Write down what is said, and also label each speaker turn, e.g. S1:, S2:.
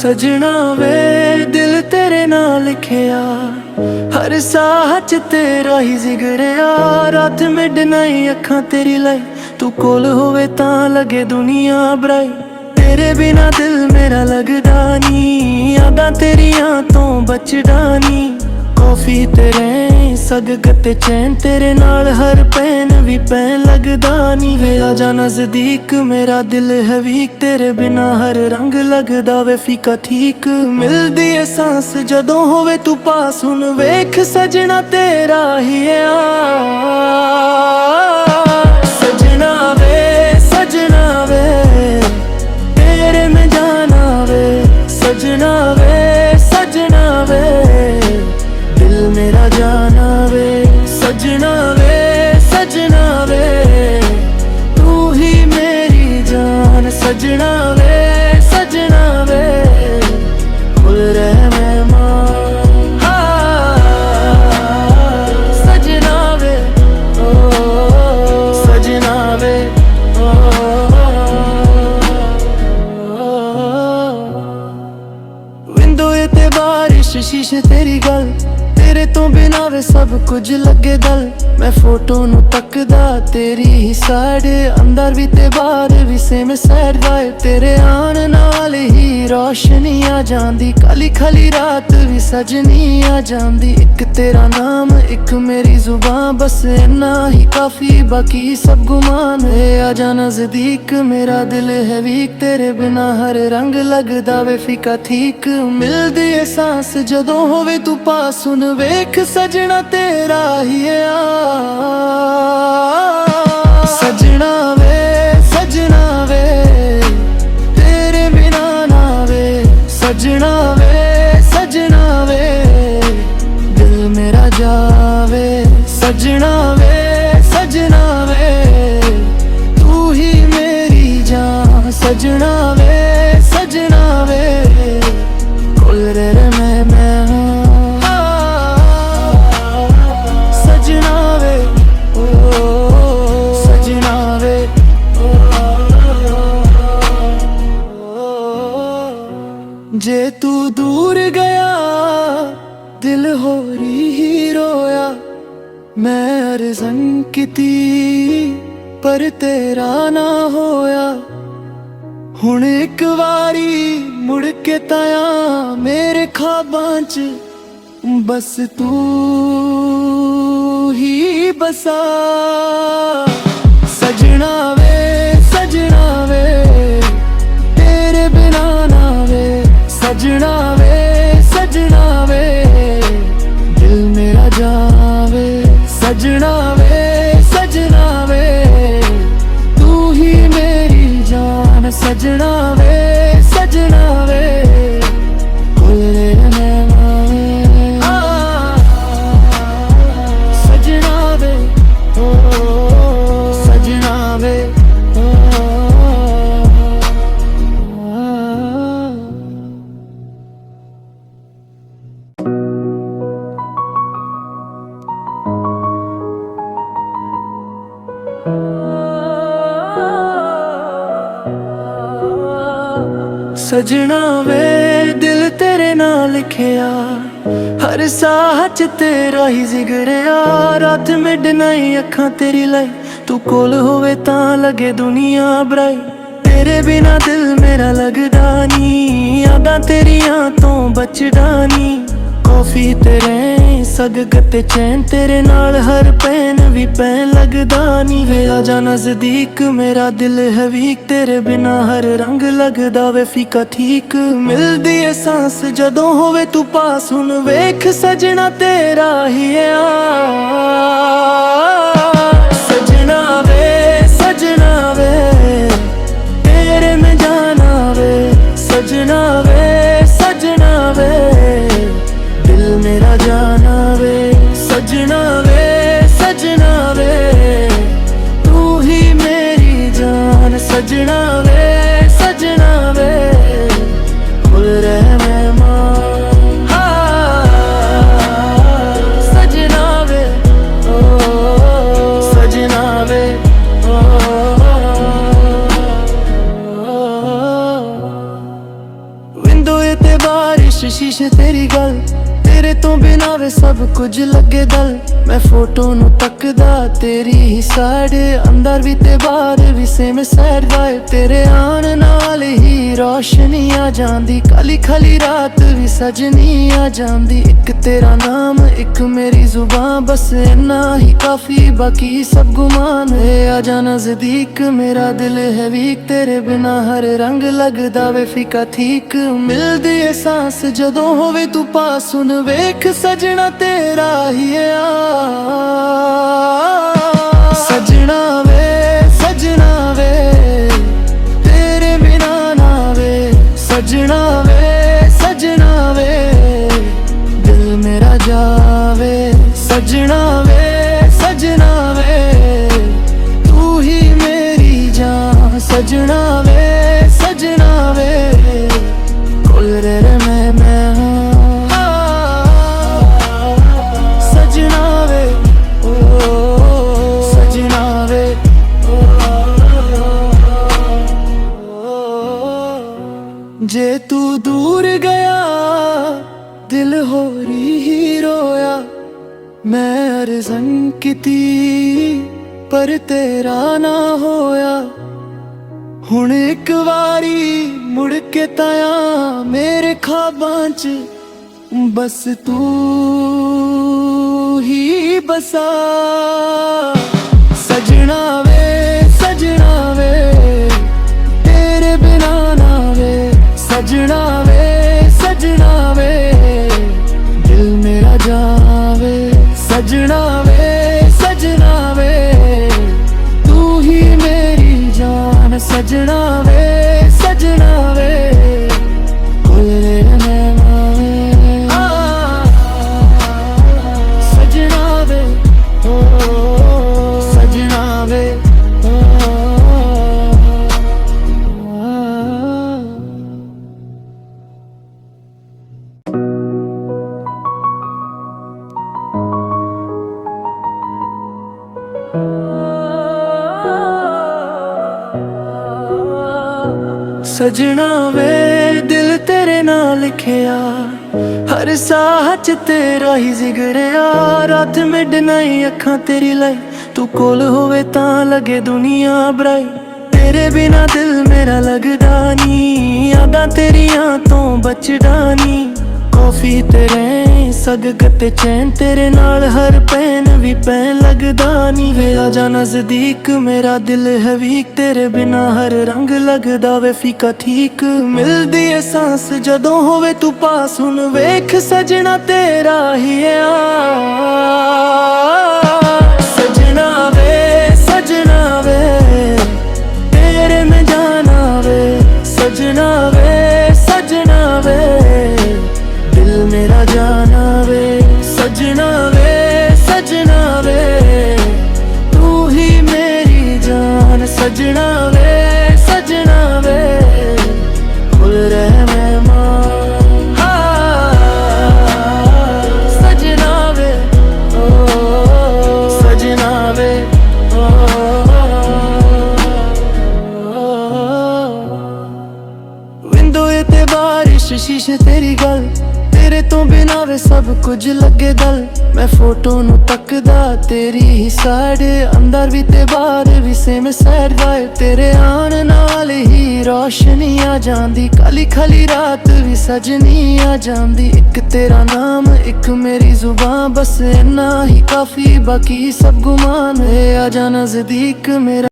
S1: सजना वे दिल तेरे नाल लिखिया, हर साह च तेरा ही जिगरिया। रात मिडनाई अखां तेरी लाई, तू कोल होवे तां लगे दुनिया बराई। तेरे बिना दिल मेरा लगदा नी, यादां तेरियां तो बचदा नी। कॉफी तेरे सग गते चैन तेरे नाल हर पैन भी पैन लगदा नी। वे आजा नजदीक मेरा दिल है वीक, तेरे बिना हर रंग लगदा वे फीका ठीक। मिलदी है सांस जदों होवे तू पास, हुण वेख सजना तेरा ही है सजना वे तेरे में जाना वे। सजना वे दिल मेरा जाना वे। सजना वे तू ही मेरी जान। सजना वे खुल रहे मेहमान। सजना वे सजना वे विंडो ते बारिश शीशे तेरी गल, तेरे तो बिना वे सब कुछ लगे दल। मैं फोटो नू तकदा तेरी ही साइड, अंदर भी ते बाहर भी सेम साइड वाइब। तेरे आन नाल ही रोशनी आ जांदी, काली खाली रात भी सजनी आ जांदी। एक तेरा नाम एक मेरी जुबान, बस इन्ना ही काफी बाकी सब गुमान है। आजा नजदीक मेरा दिल है वीक, तेरे बिना हर रंग लगदा वे फीका ठीक। मिलदी है सांस जदों होवे तू पास, सुन वेख सजना तेरा ही है सजना वे तेरे बिना ना वे। सजना वे दिल मेरा जावे। सजना वे तू ही मेरी जान। सजना वे खुल रहे मैं जे तू दूर गया दिल होरी ही रोया। मैं अर्ज़न कीती पर तेरा ना होया। हुण एक वारी मुड़ के ताया मेरे ख्वाबां च, बस तू ही बसा। सजना वे तेरे बिना ना वे। सजना वे दिल मेरा जावे। सजना वे तू ही मेरी जान। सजना वे खुल रहे मेहमान। सजना वे सजना वे सजना वे दिल तेरे नाल लिखिया, हर साह च तेरा ही जिगरिया। रात मिडनाई अखां तेरी लाई, तू कोल होवे तां लगे दुनिया बराई। तेरे बिना दिल मेरा लगदा नी, यादां तेरियां तो बचदा नी। कॉफी तेरे सग गते चैन तेरे नाल हर पैन भी पैन लगदा नी। वे आजा नजदीक मेरा दिल है वीक, तेरे बिना हर रंग लगदा वे फीका ठीक। मिलदी है सांस जदों होवे तू पास, हुण वेख सजना तेरा ही है सजना वे तेरे में जाना वे। सजना वे दिल मेरा जाना वे। सजना वे तू ही मेरी जान। सजना वे खुल रहे मेहमान। सजना वे ਤੋਂ ਬਿਨਾਂ ਵੇ ਸਭ ਕੁਝ ਲੱਗੇ ਦਲ। ਮੈਂ ਫੋਟੋ ਨੂੰ ਤੱਕਦਾ ਤੇਰੀ ਹੀ ਸਾਈਡ, ਅੰਦਰ ਵੀ ਤੇ ਬਾਹਰ ਵੀ ਸੇਮ ਸਾਈਡ ਦਾ। ਤੇਰੇ ਆਉਣ ਨਾਲ ਹੀ ਰੋਸ਼ਨੀ ਆ ਜਾਂਦੀ, ਕਾਲੀ ਖਾਲੀ ਰਾਤ ਵੀ ਸਜਣੀ ਆ ਜਾਂਦੀ। ਇੱਕ ਤੇਰਾ ਨਾਮ ਇੱਕ ਮੇਰੀ ਜ਼ੁਬਾਨ, ਬਸ ਇੰਨਾ ਹੀ ਕਾਫੀ ਬਾਕੀ ਸਭ ਗੁਮਾਨ ਹੈ। ਆ ਜਾ ਨਜ਼ਦੀਕ ਮੇਰਾ ਦਿਲ ਹੈ ਵੀਕ, ਤੇਰੇ ਬਿਨਾ ਹਰ ਰੰਗ ਲੱਗਦਾ ਵੇ ਫੀਕਾ ਠੀਕ। ਮਿਲਦੀ ਏ सांस ਜਦੋਂ ਹੋਵੇ ਤੂੰ ਪਾਸ, ਸੁਣ ਵੇਖ ਸਜਣਾ ਤੇਰਾ ਹੀ ਆ। ਸਜਣਾ ਵੇ ਤੇਰੇ ਬਿਨਾ ਨਾ ਵੇ। ਸਜਣਾ ਵੇ ਦਿਲ ਮੇਰਾ ਜਾਵੇ। ਸਜਣਾ ਵੇ ਤੂੰ ਹੀ ਮੇਰੀ ਜਾਨ। ਸਜਣਾ ਵੇ ਕੋਲ ਰਹਿ ਮੈਂ ਸਜਣਾ ਵੇ ਸਜਣਾ ਵੇ। ਜੇ ਤੂੰ ਦੂਰ ਗਿਆ ਦਿਲ ਹੋਰੀ ਹੀ ਰੋਇਆ। ਮੈਂ ਅਰਜ਼ਨ ਕੀਤੀ ਪਰ ਤੇਰਾ ਨਾ ਹੋਇਆ। ਹੁਣ ਇੱਕ ਵਾਰੀ ਮੁੜ ਕੇ ਤਾਇਆ ਮੇਰੇ ਖ਼ਾਬਾਂ 'ਚ ਬਸ ਤੂੰ ਹੀ ਬਸਾ। ਸਜਣਾ ਵੇ ਤੇਰੇ ਬਿਨਾ ਨਾ ਵੇ। ਸਜਣਾ ਵੇ ਦਿਲ ਮੇਰਾ ਜਾਵੇ। ਸਜਣਾ ਵੇ ਤੂੰ ਹੀ ਮੇਰੀ ਜਾਨ। ਸਜਣਾ ਵੇ ਕੋਲ ਰਹਿ ਮੈਂ। ਸਜਣਾ ਵੇ ਸਜਣਾ ਵੇ। ਸਜਣਾ ਵੇ ਦਿਲ ਤੇਰੇ ਨਾਲ ਲਿਖਿਆ, ਹਰ ਸਾਹ 'ਚ ਤੇਰਾ ਹੀ ਜ਼ਿਗਰਿਆ। ਰਾਤ ਮਿਡਨਾਈਟ ਅੱਖਾਂ ਤੇਰੀ ਲਈ, ਤੂੰ ਕੋਲ ਹੋਵੇ ਤਾਂ ਲੱਗੇ ਦੁਨੀਆ ਬਰਾਈ। ਤੇਰੇ ਬਿਨਾ ਦਿਲ ਮੇਰਾ ਲੱਗਦਾ ਨੀ, ਯਾਦਾਂ ਤੇਰੀਆਂ ਤੋਂ ਬਚਦਾ ਨੀ। ਕੌਫੀ ਤੇਰੇ ਸਗਕ ਤੇ ਚੈਨ, ਤੇਰੇ ਨਾਲ ਹਰ ਪੈਨ ਵੀ ਪੈਨ ਲੱਗਦਾ ਨੀ। ਵੇ ਆ ਜਾ ਨਜ਼ਦੀਕ ਮੇਰਾ ਦਿਲ ਹੈ ਵੀਕ, ਤੇਰੇ ਬਿਨਾ ਹਰ ਰੰਗ ਲੱਗਦਾ ਵੇ ਫੀਕਾ ਠੀਕ। ਮਿਲਦੀ ਏ सांस ਜਦੋਂ ਹੋਵੇ ਤੂੰ ਪਾਸ, ਹੁਣ ਵੇਖ ਸਜਣਾ ਤੇਰਾ ਹੀ ਆ। ਸਜਣਾ ਵੇ ਤੇਰੇ ਮੈਂ ਜਾਣਾ ਵੇ। ਸਜਣਾ ਵੇ ਦਿਲ ਮੇਰਾ ਜਾਣਾ ਵੇ। ਸਜਣਾ ਵੇ ਤੂੰ ਹੀ ਮੇਰੀ ਜਾਨ। ਸਜਣਾ ਵੇ ਕੋਲ ਰਹਿ ਮੈਂ ਮਾਂ। ਸਜਣਾ ਵੇ ਸਜਣਾ ਵੇ। ਵਿੰਡੋ ਤੇ ਬਾਰਿਸ਼ ਸ਼ੀਸ਼ੇ ਤੇਰੀ ਗੱਲ, ਤੇਰੇ ਤੋਂ ਬਿਨਾਂ ਵੇ ਸਭ ਕੁਝ ਲੱਗੇ ਦਲ। ਮੈਂ ਫੋਟੋ ਨੂੰ ਤੱਕਦਾ ਤੇਰੀ ਹੀ ਸਾਈਡ, ਅੰਦਰ ਵੀ ਤੇ ਬਾਹਰ ਵੀ ਸੇਮ ਸਾਈਡ ਦਾ। ਤੇਰੇ ਆਉਣ ਨਾਲ ਹੀ ਰੋਸ਼ਨੀ ਆ ਜਾਂਦੀ, ਕਾਲੀ ਖਾਲੀ ਰਾਤ ਵੀ ਸਜਣੀ ਆ ਜਾਂਦੀ। ਇੱਕ ਤੇਰਾ ਨਾਮ ਇੱਕ ਮੇਰੀ ਜ਼ੁਬਾਨ, ਬਸ ਇੰਨਾ ਹੀ ਕਾਫੀ ਬਾਕੀ ਸਭ ਗੁਮਾਨ ਹੈ। ਆ ਜਾ ਨਜ਼ਦੀਕ ਮੇਰਾ